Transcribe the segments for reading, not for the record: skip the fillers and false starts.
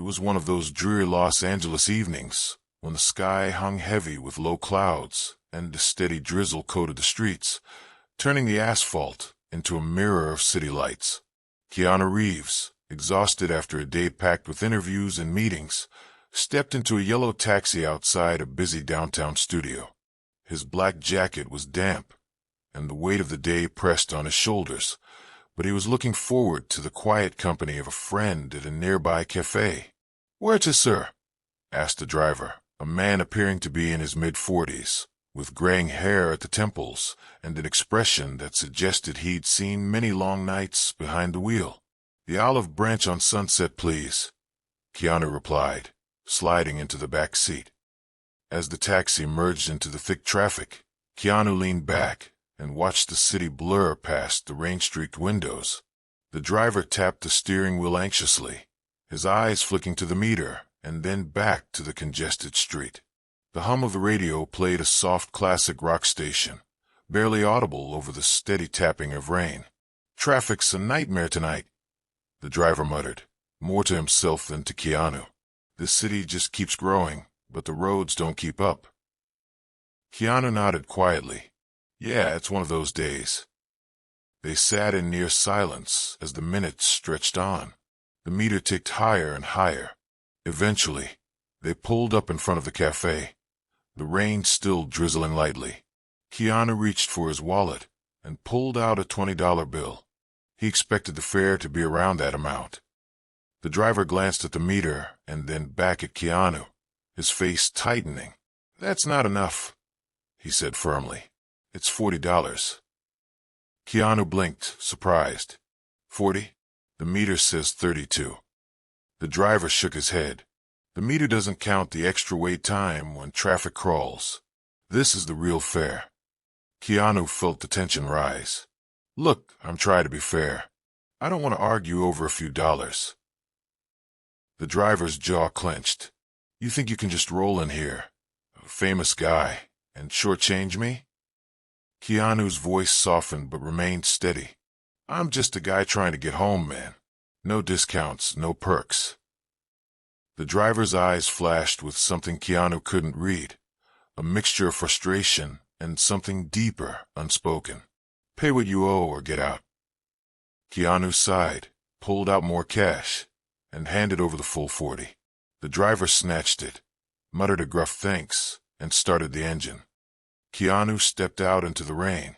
was one of those dreary Los Angeles evenings when the sky hung heavy with low clouds and a steady drizzle coated the streets, turning the asphalt into a mirror of city lights. Keanu Reeves, exhausted after a day packed with interviews and meetings, stepped into a yellow taxi outside a busy downtown studio. His black jacket was damp, and the weight of the day pressed on his shoulders, but he was looking forward to the quiet company of a friend at a nearby cafe. "Where to, sir?" asked the driver, a man appearing to be in his mid-40s, with graying hair at the temples and an expression that suggested he'd seen many long nights behind the wheel. "The Olive Branch on Sunset, please," Keanu replied, sliding into the back seat. As the taxi merged into the thick traffic, Keanu leaned back and watched the city blur past the rain-streaked windows. The driver tapped the steering wheel anxiously, his eyes flicking to the meter and then back to the congested street. The hum of the radio played a soft classic rock station, barely audible over the steady tapping of rain. "Traffic's a nightmare tonight," the driver muttered, more to himself than to Keanu. "This city just keeps growing, but the roads don't keep up." Keanu nodded quietly. "Yeah, it's one of those days." They sat in near silence as the minutes stretched on. The meter ticked higher and higher. Eventually, they pulled up in front of the cafe, the rain still drizzling lightly. Keanu reached for his wallet and pulled out a $20 bill. He expected the fare to be around that amount. The driver glanced at the meter and then back at Keanu, his face tightening. "That's not enough," he said firmly. "It's $40. Keanu blinked, surprised. "40? The meter says 32. The driver shook his head. "The meter doesn't count the extra wait time when traffic crawls. This is the real fare." Keanu felt the tension rise. "Look, I'm trying to be fair. I don't want to argue over a few dollars." The driver's jaw clenched. "You think you can just roll in here, a famous guy, and shortchange me?" Keanu's voice softened but remained steady. "I'm just a guy trying to get home, man. No discounts, no perks." The driver's eyes flashed with something Keanu couldn't read, a mixture of frustration and something deeper, unspoken. "Pay what you owe or get out." Keanu sighed, pulled out more cash, and handed over the full 40. The driver snatched it, muttered a gruff thanks, and started the engine. Keanu stepped out into the rain,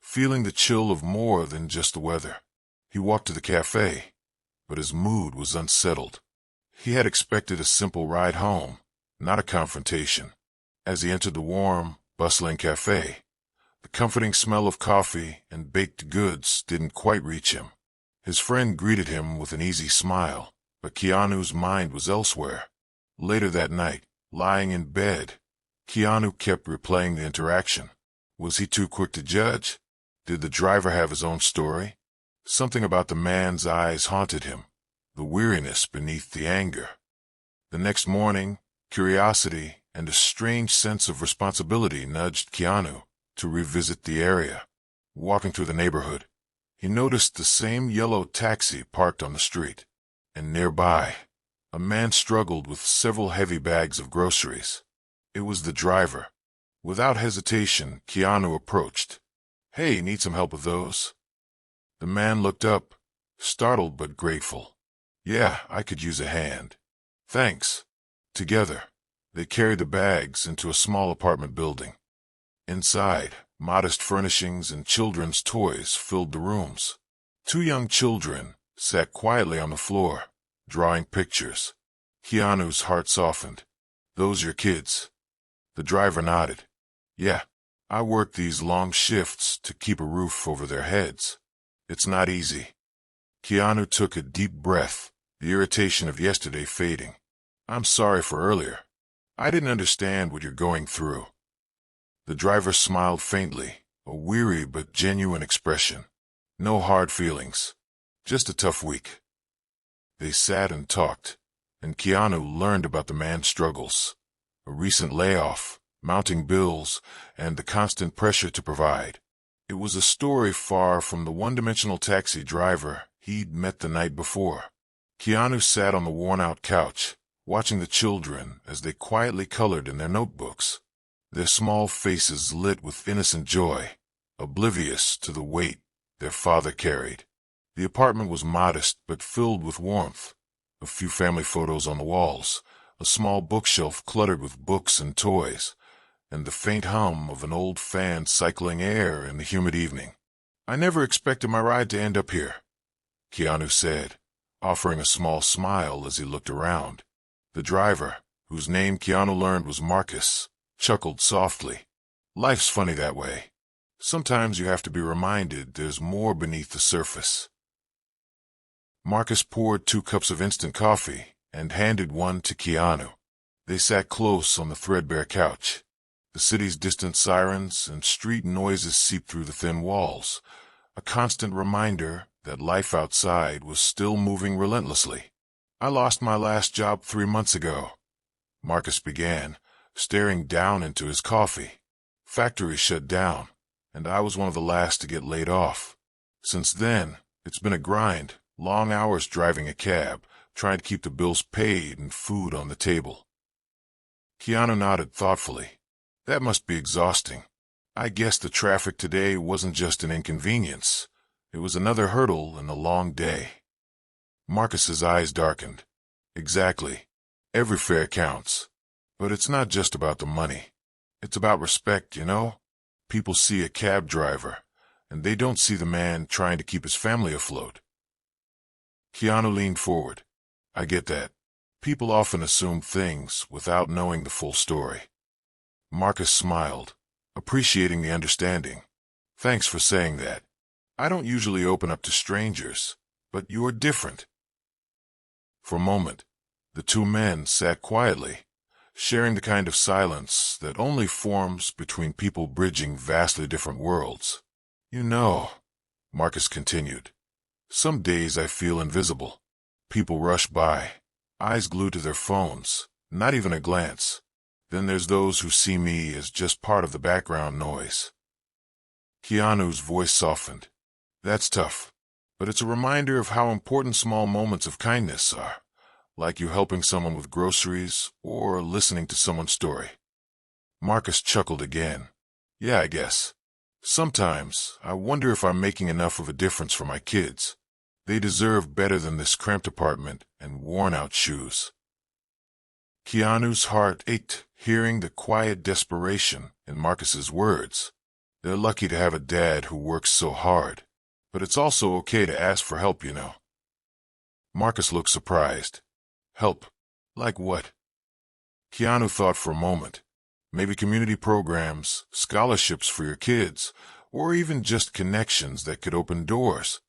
feeling the chill of more than just the weather. He walked to the cafe, but his mood was unsettled. He had expected a simple ride home, not a confrontation. As he entered the warm, bustling cafe, the comforting smell of coffee and baked goods didn't quite reach him. His friend greeted him with an easy smile, but Keanu's mind was elsewhere. Later that night, lying in bed, Keanu kept replaying the interaction. Was he too quick to judge? Did the driver have his own story? Something about the man's eyes haunted him, the weariness beneath the anger. The next morning, curiosity and a strange sense of responsibility nudged Keanu to revisit the area. Walking through the neighborhood, he noticed the same yellow taxi parked on the street, and nearby, a man struggled with several heavy bags of groceries. It was the driver. Without hesitation, Keanu approached. "Hey, need some help with those?" The man looked up, startled but grateful. "Yeah, I could use a hand." "Thanks." Together, they carried the bags into a small apartment building. Inside, modest furnishings and children's toys filled the rooms. Two young children sat quietly on the floor, drawing pictures. Keanu's heart softened. "Those your kids?" The driver nodded. "Yeah, I work these long shifts to keep a roof over their heads. It's not easy." Keanu took a deep breath, the irritation of yesterday fading. "I'm sorry for earlier. I didn't understand what you're going through." The driver smiled faintly, a weary but genuine expression. "No hard feelings. Just a tough week." They sat and talked, and Keanu learned about the man's struggles. A recent layoff, mounting bills, and the constant pressure to provide. It was a story far from the one-dimensional taxi driver he'd met the night before. Keanu sat on the worn-out couch, watching the children as they quietly colored in their notebooks, their small faces lit with innocent joy, oblivious to the weight their father carried. The apartment was modest but filled with warmth. A few family photos on the walls, a small bookshelf cluttered with books and toys, and the faint hum of an old fan cycling air in the humid evening. "I never expected my ride to end up here," Keanu said, offering a small smile as he looked around. The driver, whose name Keanu learned was Marcus, chuckled softly. "Life's funny that way. Sometimes you have to be reminded there's more beneath the surface." Marcus poured 2 cups of instant coffee and handed one to Keanu. They sat close on the threadbare couch. The city's distant sirens and street noises seeped through the thin walls, a constant reminder that life outside was still moving relentlessly. "I lost my last job 3 months ago," Marcus began, staring down into his coffee. "Factories shut down, and I was one of the last to get laid off. Since then, it's been a grind, long hours driving a cab, trying to keep the bills paid and food on the table." Keanu nodded thoughtfully. "That must be exhausting. I guess the traffic today wasn't just an inconvenience. It was another hurdle in a long day." Marcus's eyes darkened. "Exactly. Every fare counts. But it's not just about the money. It's about respect, you know? People see a cab driver, and they don't see the man trying to keep his family afloat." Keanu leaned forward. "I get that. People often assume things without knowing the full story." Marcus smiled, appreciating the understanding. "Thanks for saying that. I don't usually open up to strangers, but you're different." For a moment, the 2 men sat quietly, sharing the kind of silence that only forms between people bridging vastly different worlds. "You know," Marcus continued, "some days I feel invisible. People rush by, eyes glued to their phones, not even a glance. Then there's those who see me as just part of the background noise." Keanu's voice softened. "That's tough, but it's a reminder of how important small moments of kindness are, like you helping someone with groceries or listening to someone's story." Marcus chuckled again. "Yeah, I guess. Sometimes I wonder if I'm making enough of a difference for my kids. They deserve better than this cramped apartment and worn-out shoes." Keanu's heart ached, hearing the quiet desperation in Marcus's words. They're lucky to have a dad who works so hard, but it's also okay to ask for help, you know. Marcus looked surprised. "Help? Like what?" Keanu thought for a moment. Maybe community programs, scholarships for your kids, or even just connections that could open doors.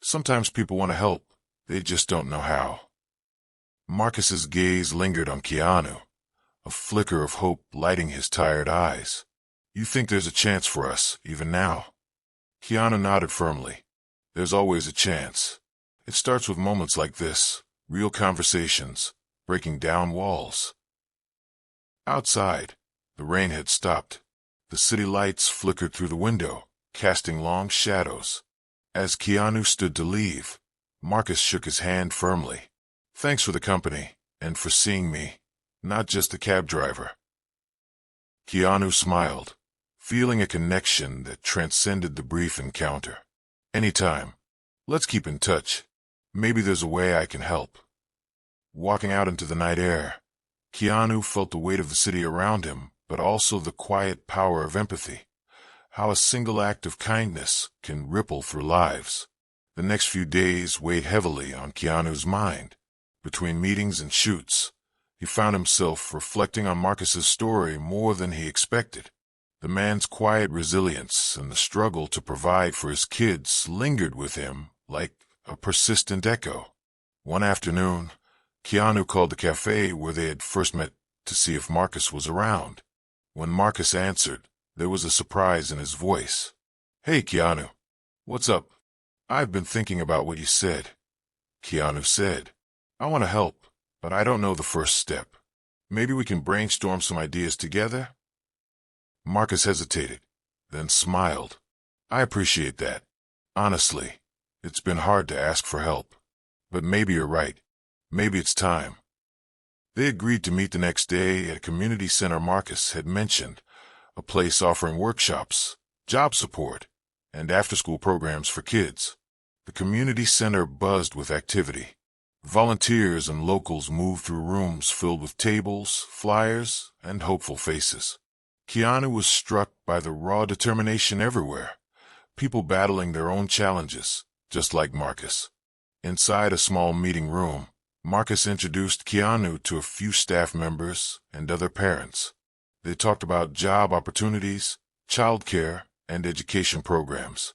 Sometimes people want to help, they just don't know how. Marcus's gaze lingered on Keanu, a flicker of hope lighting his tired eyes. "You think there's a chance for us, even now?" Keanu nodded firmly. "There's always a chance. It starts with moments like this, real conversations, breaking down walls." Outside, the rain had stopped. The city lights flickered through the window, casting long shadows. As Keanu stood to leave, Marcus shook his hand firmly. "Thanks for the company, and for seeing me, not just the cab driver." Keanu smiled, feeling a connection that transcended the brief encounter. "Anytime. Let's keep in touch. Maybe there's a way I can help." Walking out into the night air, Keanu felt the weight of the city around him, but also the quiet power of empathy. How a single act of kindness can ripple through lives. The next few days weighed heavily on Keanu's mind. Between meetings and shoots, he found himself reflecting on Marcus's story more than he expected. The man's quiet resilience and the struggle to provide for his kids lingered with him like a persistent echo. One afternoon, Keanu called the cafe where they had first met to see if Marcus was around. When Marcus answered, there was a surprise in his voice. "Hey, Keanu. What's up?" "I've been thinking about what you said," Keanu said. "I want to help, but I don't know the first step. Maybe we can brainstorm some ideas together?" Marcus hesitated, then smiled. "I appreciate that. Honestly, it's been hard to ask for help. But maybe you're right. Maybe it's time. They agreed to meet the next day at a community center Marcus had mentioned, a place offering workshops, job support, and after-school programs for kids. The community center buzzed with activity. Volunteers and locals moved through rooms filled with tables, flyers, and hopeful faces. Keanu was struck by the raw determination everywhere, people battling their own challenges, just like Marcus. Inside a small meeting room, Marcus introduced Keanu to a few staff members and other parents. They talked about job opportunities, childcare, and education programs.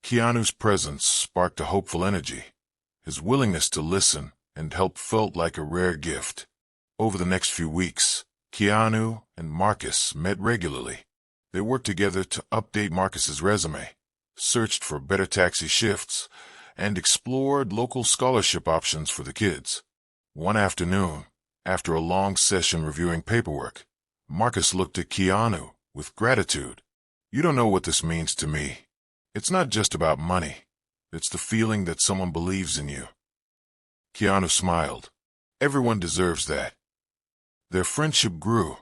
Keanu's presence sparked a hopeful energy. His willingness to listen and help felt like a rare gift. Over the next few weeks, Keanu and Marcus met regularly. They worked together to update Marcus's resume, searched for better taxi shifts, and explored local scholarship options for the kids. One afternoon, after a long session reviewing paperwork, Marcus looked at Keanu with gratitude. "You don't know what this means to me. It's not just about money. It's the feeling that someone believes in you." Keanu smiled. Everyone deserves that. Their friendship grew,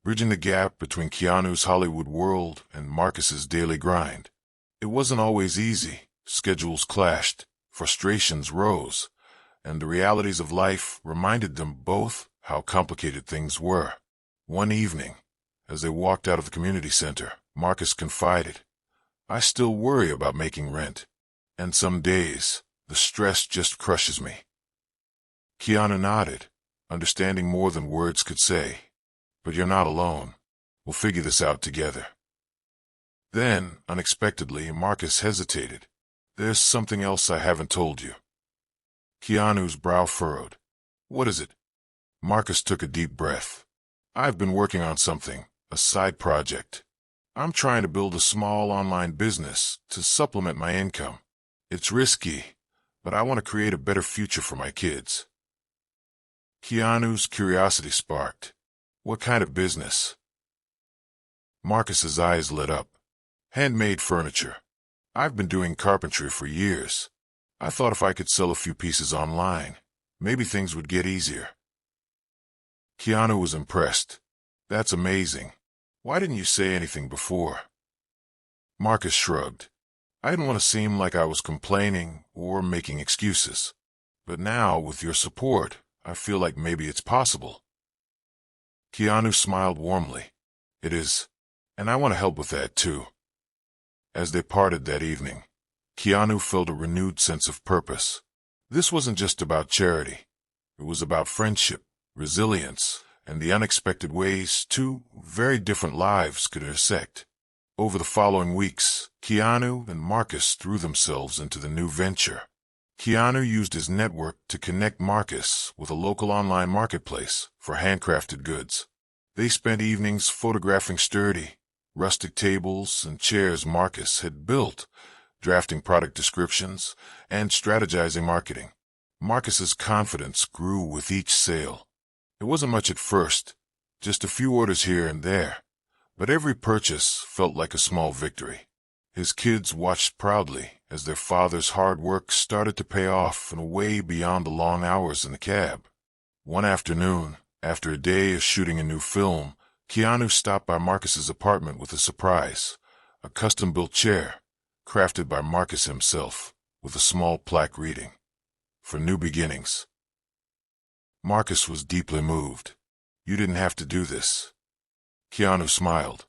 bridging the gap between Keanu's Hollywood world and Marcus's daily grind. It wasn't always easy. Schedules clashed, frustrations rose, and the realities of life reminded them both how complicated things were. One evening, as they walked out of the community center, Marcus confided, "I still worry about making rent, and some days, the stress just crushes me." Keanu nodded, understanding more than words could say. "But you're not alone. We'll figure this out together." Then, unexpectedly, Marcus hesitated. "There's something else I haven't told you." Keanu's brow furrowed. "What is it?" Marcus took a deep breath. "I've been working on something, a side project. I'm trying to build a small online business to supplement my income. It's risky, but I want to create a better future for my kids." Keanu's curiosity sparked. "What kind of business?" Marcus's eyes lit up. "Handmade furniture. I've been doing carpentry for years. I thought if I could sell a few pieces online, maybe things would get easier." Keanu was impressed. "That's amazing. Why didn't you say anything before?" Marcus shrugged. "I didn't want to seem like I was complaining or making excuses. But now, with your support, I feel like maybe it's possible." Keanu smiled warmly. "It is, and I want to help with that too." As they parted that evening, Keanu felt a renewed sense of purpose. This wasn't just about charity. It was about friendship, resilience, and the unexpected ways two very different lives could intersect. Over the following weeks, Keanu and Marcus threw themselves into the new venture. Keanu used his network to connect Marcus with a local online marketplace for handcrafted goods. They spent evenings photographing sturdy, rustic tables and chairs Marcus had built, drafting product descriptions, and strategizing marketing. Marcus's confidence grew with each sale. It wasn't much at first, just a few orders here and there, but every purchase felt like a small victory. His kids watched proudly as their father's hard work started to pay off in a way beyond the long hours in the cab. One afternoon, after a day of shooting a new film, Keanu stopped by Marcus's apartment with a surprise, a custom-built chair, crafted by Marcus himself, with a small plaque reading, "For New Beginnings." Marcus was deeply moved. "You didn't have to do this." Keanu smiled.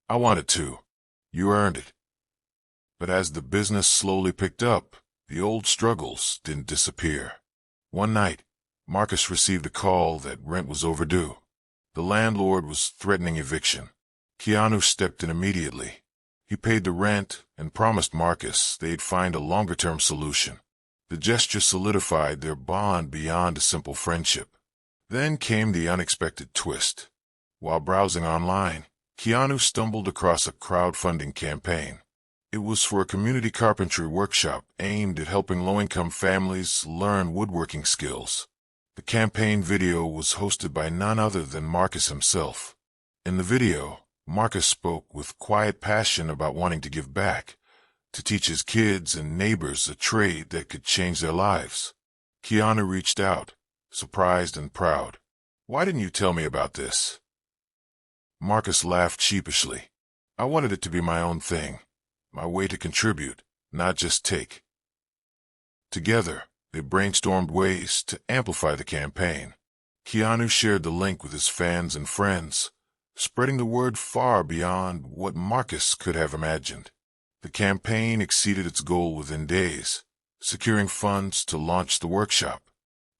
"I wanted to. You earned it." But as the business slowly picked up, the old struggles didn't disappear. One night, Marcus received a call that rent was overdue. The landlord was threatening eviction. Keanu stepped in immediately. He paid the rent and promised Marcus they'd find a longer-term solution. The gesture solidified their bond beyond a simple friendship. Then came the unexpected twist. While browsing online, Keanu stumbled across a crowdfunding campaign. It was for a community carpentry workshop aimed at helping low-income families learn woodworking skills. The campaign video was hosted by none other than Marcus himself. In the video, Marcus spoke with quiet passion about wanting to give back, to teach his kids and neighbors a trade that could change their lives. Keanu reached out, surprised and proud. "Why didn't you tell me about this?" Marcus laughed sheepishly. "I wanted it to be my own thing, my way to contribute, not just take." Together, they brainstormed ways to amplify the campaign. Keanu shared the link with his fans and friends, spreading the word far beyond what Marcus could have imagined. The campaign exceeded its goal within days, securing funds to launch the workshop.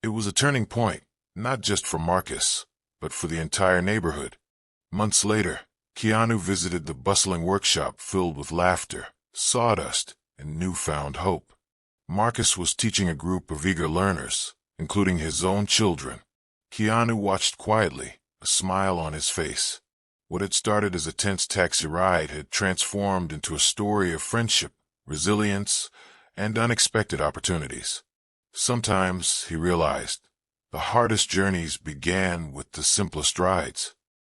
It was a turning point, not just for Marcus, but for the entire neighborhood. Months later, Keanu visited the bustling workshop filled with laughter, sawdust, and newfound hope. Marcus was teaching a group of eager learners, including his own children. Keanu watched quietly, a smile on his face. What had started as a tense taxi ride had transformed into a story of friendship, resilience, and unexpected opportunities. Sometimes, he realized, the hardest journeys began with the simplest rides.